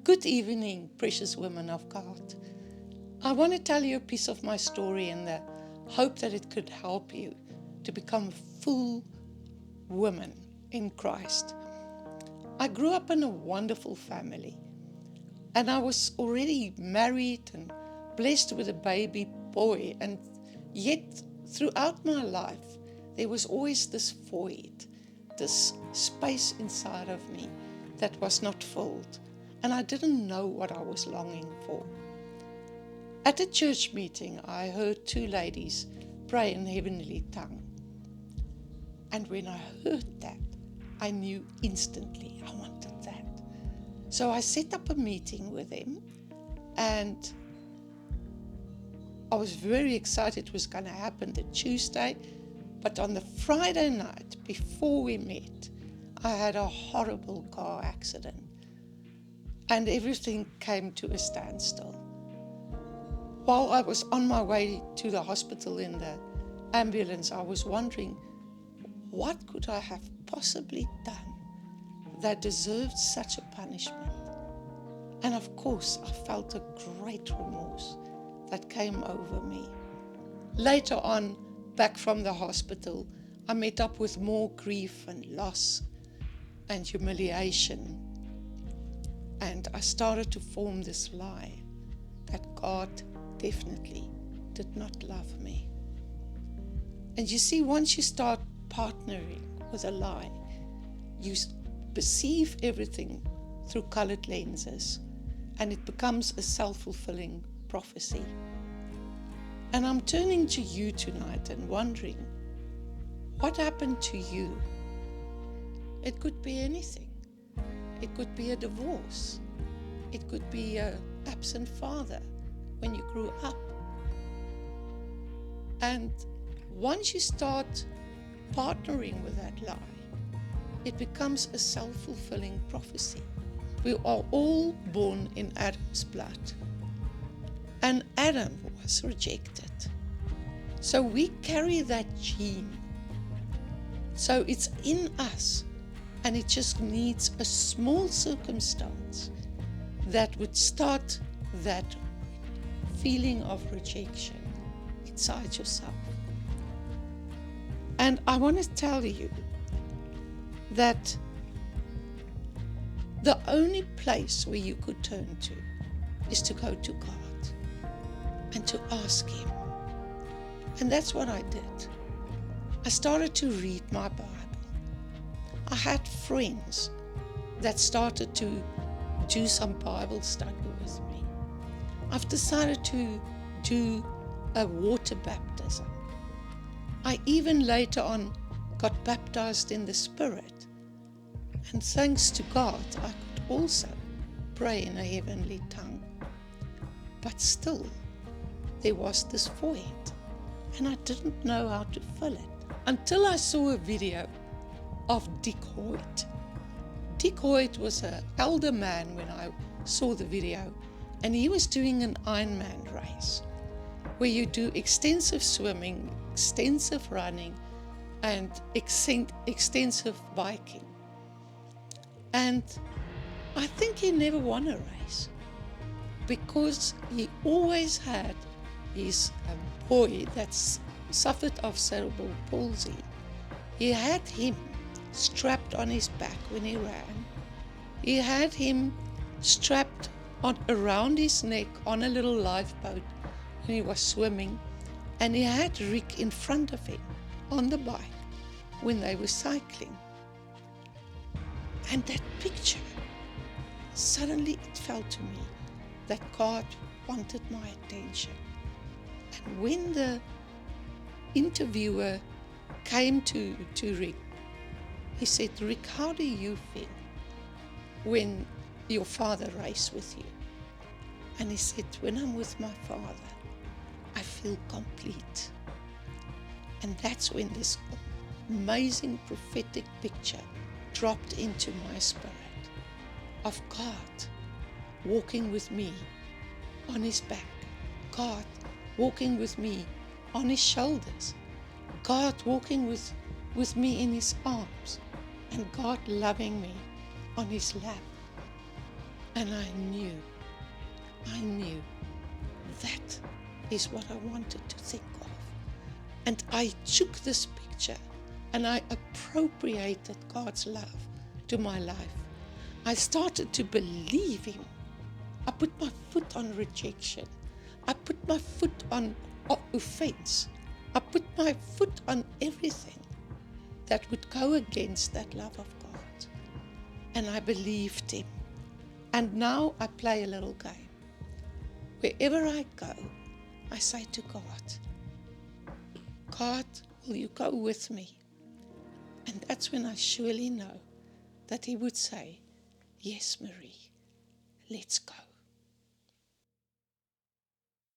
Good evening, precious women of God. I want to tell you a piece of my story in the hope that it could help you to become a full woman in Christ. I grew up in a wonderful family, and I was already married and blessed with a baby boy, and yet throughout my life there was always this void, this space inside of me that was not filled. And I didn't know what I was longing for. At a church meeting, I heard two ladies pray in heavenly tongue. And when I heard that, I knew instantly I wanted that. So I set up a meeting with them, and I was very excited it was going to happen the Tuesday. But on the Friday night, before we met, I had a horrible car accident. And everything came to a standstill. While I was on my way to the hospital in the ambulance, I was wondering, what could I have possibly done that deserved such a punishment? And of course, I felt a great remorse that came over me. Later on, back from the hospital, I met up with more grief and loss and humiliation. And I started to form this lie that God definitely did not love me. And you see, once you start partnering with a lie, you perceive everything through colored lenses, and it becomes a self-fulfilling prophecy. And I'm turning to you tonight and wondering, what happened to you? It could be anything. It could be a divorce. It could be an absent father when you grew up. And once you start partnering with that lie, it becomes a self-fulfilling prophecy. We are all born in Adam's blood. And Adam was rejected. So we carry that gene. So it's in us. And it just needs a small circumstance that would start that feeling of rejection inside yourself. And I want to tell you that the only place where you could turn to is to go to God and to ask Him. And that's what I did. I started to read my Bible. I had friends that started to do some Bible study with me. I've decided to do a water baptism. I even later on got baptized in the Spirit. And thanks to God, I could also pray in a heavenly tongue. But still, there was this void, and I didn't know how to fill it until I saw a video of Dick Hoyt. Dick Hoyt was an elder man when I saw the video, and he was doing an Ironman race where you do extensive swimming, extensive running, and extensive biking. And I think he never won a race because he always had his boy that suffered of cerebral palsy. He had him strapped on his back when he ran. He had him strapped around his neck on a little lifeboat when he was swimming, and he had Rick in front of him on the bike when they were cycling. And that picture, suddenly it felt to me that God wanted my attention. And when the interviewer came to Rick, he said, "Rick, how do you feel when your father raced with you?" And he said, "When I'm with my father, I feel complete." And that's when this amazing prophetic picture dropped into my spirit of God walking with me on his back, God walking with me on his shoulders, God walking with me in his arms, and God loving me on his lap. And I knew that is what I wanted to think of. And I took this picture and I appropriated God's love to my life. I started to believe Him. I put my foot on rejection. I put my foot on offense. I put my foot on everything that would go against that love of God. And I believed Him. And now I play a little game. Wherever I go, I say to God, will you go with me? And that's when I surely know that He would say, yes, Marie, let's go.